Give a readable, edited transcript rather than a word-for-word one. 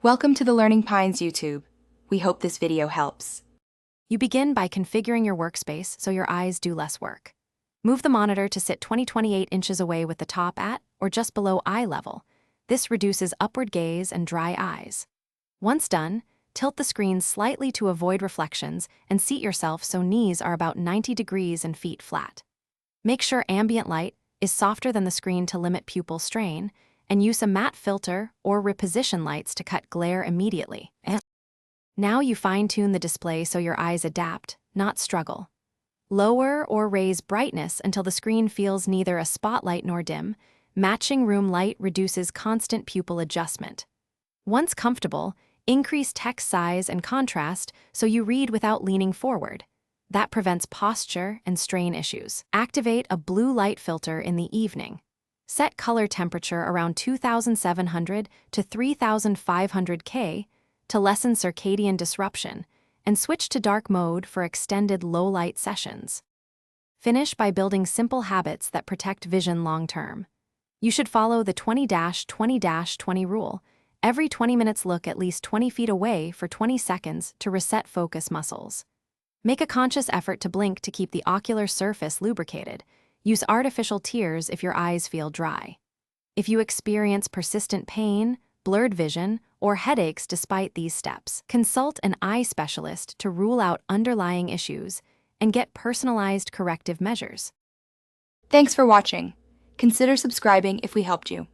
Welcome to the Learning Pines YouTube. We hope this video helps. You begin by configuring your workspace so your eyes do less work. Move the monitor to sit 28 inches away with the top at or just below eye level. This reduces upward gaze and dry eyes. Once done, tilt the screen slightly to avoid reflections and seat yourself so knees are about 90 degrees and feet flat. Make sure ambient light is softer than the screen to limit pupil strain, and use a matte filter or reposition lights to cut glare immediately. Now you fine-tune the display so your eyes adapt, not struggle. Lower or raise brightness until the screen feels neither a spotlight nor dim. Matching room light reduces constant pupil adjustment. Once comfortable, increase text size and contrast so you read without leaning forward. That prevents posture and strain issues. Activate a blue light filter in the evening. Set color temperature around 2700 to 3500 K to lessen circadian disruption, and switch to dark mode for extended low-light sessions. Finish by building simple habits that protect vision long-term. You should follow the 20-20-20 rule. Every 20 minutes look at least 20 feet away for 20 seconds to reset focus muscles. Make a conscious effort to blink to keep the ocular surface lubricated. Use artificial tears if your eyes feel dry. If you experience persistent pain, blurred vision, or headaches despite these steps, consult an eye specialist to rule out underlying issues and get personalized corrective measures. Thanks for watching. Consider subscribing if we helped you.